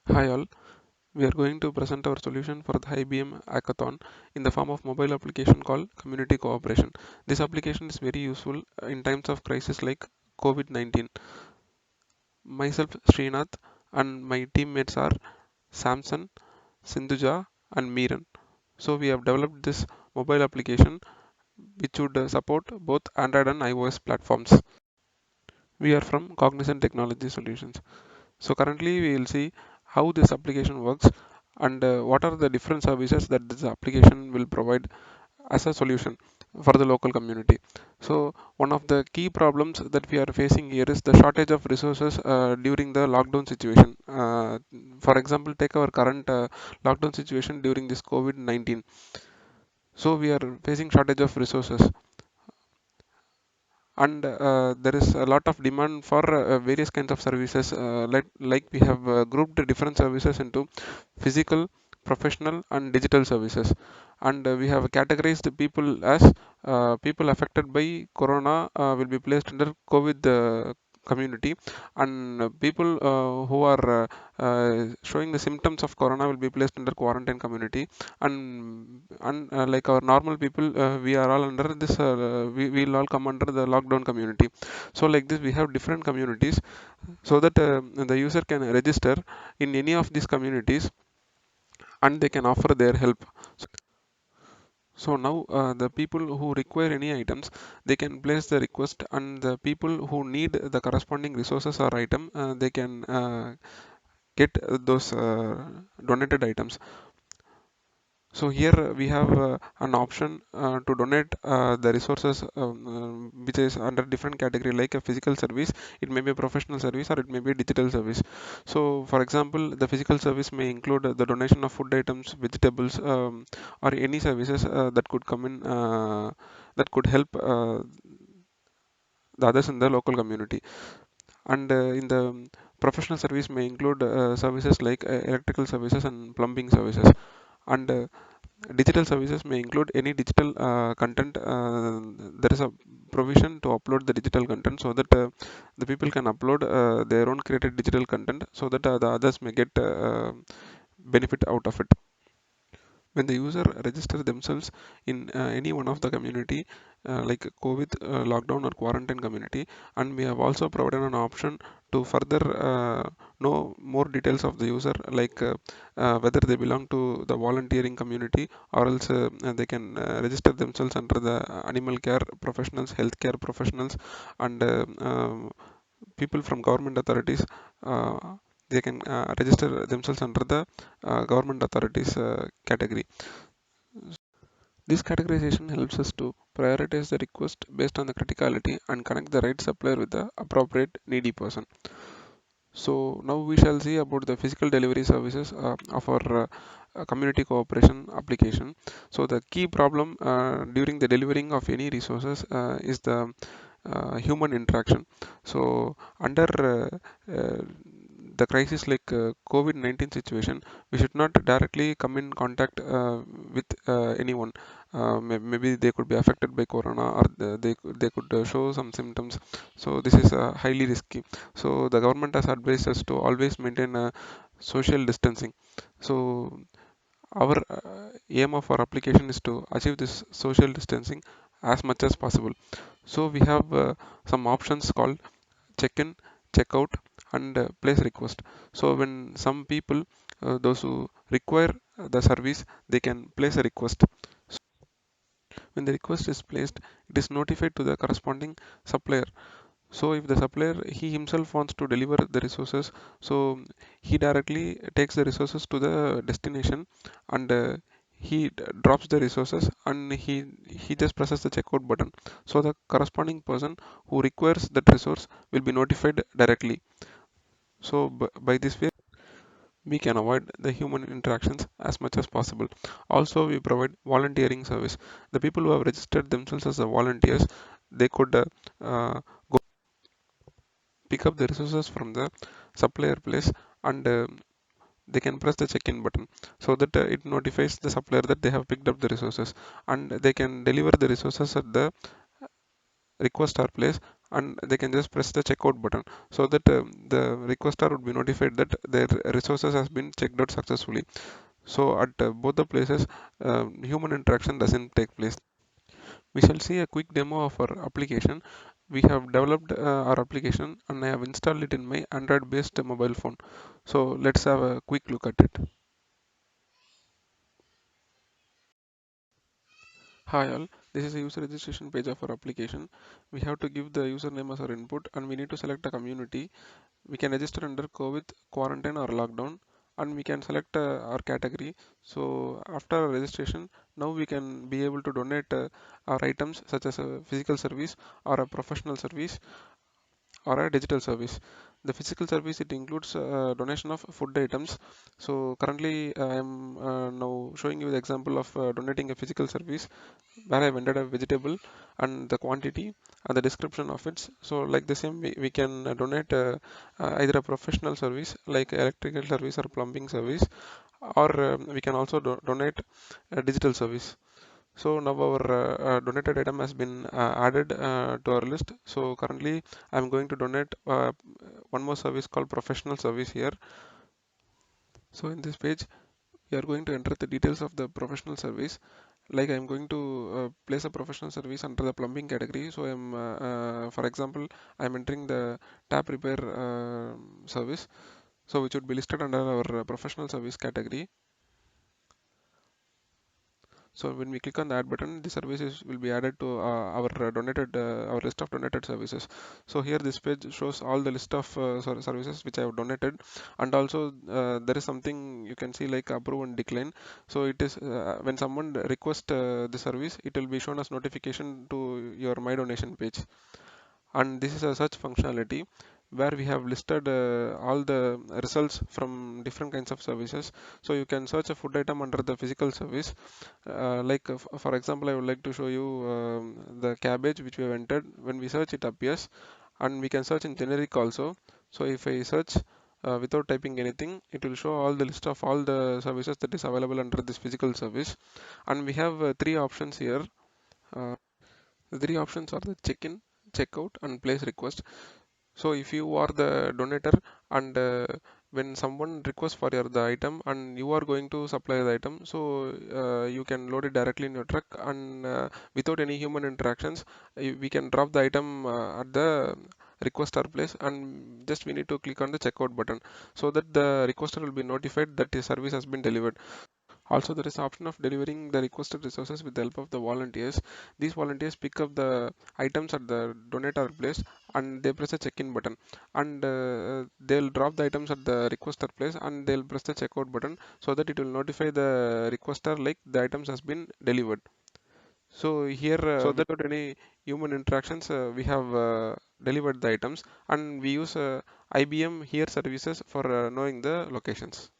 Hi all, we are going to present our solution for the IBM hackathon in the form of mobile application called Community Cooperation. This application is very useful in times of crisis like COVID-19. Myself Srinath and my teammates are Samson, Sindhuja and Meeran. So we have developed this mobile application which would support both Android and iOS platforms. We are from Cognizant Technology Solutions. So currently we will see how this application works and what are the different services that this application will provide as a solution for the local community. So one of the key problems that we are facing here is the shortage of resources during the lockdown situation. For example, take our current lockdown situation during this COVID-19. So we are facing shortage of resources and there is a lot of demand for various kinds of services like we have grouped different services into physical, professional and digital services, and we have categorized the people as people affected by corona will be placed under covid community, and people who are showing the symptoms of corona will be placed under quarantine community, and like our normal people, we are all under this we will all come under the lockdown community. So like this we have different communities so that the user can register in any of these communities and they can offer their help. So now the people who require any items, they can place the request, and the people who need the corresponding resources or item, they can get those donated items. So here we have an option to donate the resources which is under different category like a physical service, it may be a professional service or it may be a digital service. So for example, the physical service may include the donation of food items, vegetables, or any services that could come in that could help the others in the local community. And in the professional service may include services like electrical services and plumbing services, and digital services may include any digital content. There is a provision to upload the digital content so that the people can upload their own created digital content so that the others may get benefit out of it. When the user registers themselves in any one of the community like COVID lockdown or quarantine community, and we have also provided an option to further know more details of the user, like whether they belong to the volunteering community or else they can register themselves under the animal care professionals, healthcare professionals, and people from government authorities. They can register themselves under the government authorities category. This categorization helps us to prioritize the request based on the criticality and connect the right supplier with the appropriate needy person. So now we shall see about the physical delivery services of our community cooperation application. So the key problem during the delivering of any resources is the human interaction. So under the crisis like COVID-19 situation, we should not directly come in contact with anyone. Maybe they could be affected by corona, or they could show some symptoms. So this is highly risky. So the government has advised us to always maintain social distancing. So our aim of our application is to achieve this social distancing as much as possible. So we have some options called check-in, check-out, and place request. So when some people, those who require the service, they can place a request. When the request is placed, it is notified to the corresponding supplier. So if the supplier he himself wants to deliver the resources, so he directly takes the resources to the destination, and he drops the resources, and he just presses the checkout button. So the corresponding person who requires that resource will be notified directly. So by this way we can avoid the human interactions as much as possible. Also, we provide volunteering service. The people who have registered themselves as volunteers, they could go pick up the resources from the supplier place, and they can press the check-in button so that it notifies the supplier that they have picked up the resources, and they can deliver the resources at the request our place, and they can just press the checkout button, so that the requester would be notified that their resources has been checked out successfully. So at both the places, human interaction doesn't take place. We shall see a quick demo of our application. We have developed our application and I have installed it in my Android based mobile phone. So let's have a quick look at it. Hi all, this is a user registration page of our application. We have to give the username as our input and we need to select a community. We can register under COVID, quarantine or lockdown, and we can select our category. So after our registration, now we can be able to donate our items such as a physical service or a professional service or a digital service. The physical service, it includes donation of food items. So currently I am now showing you the example of donating a physical service where I've entered a vegetable and the quantity and the description of it. So like the same, we can donate either a professional service like electrical service or plumbing service, or we can also donate a digital service. So now our donated item has been added to our list. So currently I'm going to donate one more service called professional service here. So in this page, we are going to enter the details of the professional service. Like I'm going to place a professional service under the plumbing category. So for example, I'm entering the tap repair service. So which would be listed under our professional service category. So when we click on the add button, the services will be added to our list of donated services. So here this page shows all the list of services which I have donated, and also there is something you can see like approve and decline. So it is when someone requests the service, it will be shown as notification to your my donation page. And this is a search functionality where we have listed all the results from different kinds of services. So you can search a food item under the physical service, for example, I would like to show you the cabbage which we have entered. When we search, it appears, and we can search in generic also. So if I search without typing anything, it will show all the list of all the services that is available under this physical service. And we have three options here. The three options are the check-in, check-out, and place request. So if you are the donator, and when someone requests for the item and you are going to supply the item, so you can load it directly in your truck, and without any human interactions, we can drop the item at the requester place, and just we need to click on the checkout button, so that the requester will be notified that the service has been delivered. Also, there is option of delivering the requested resources with the help of the volunteers. These volunteers pick up the items at the donator place and they press the check-in button, and they'll drop the items at the requester place and they'll press the checkout button, so that it will notify the requester like the items has been delivered. So here, without any human interactions, we have delivered the items, and we use IBM here services for knowing the locations.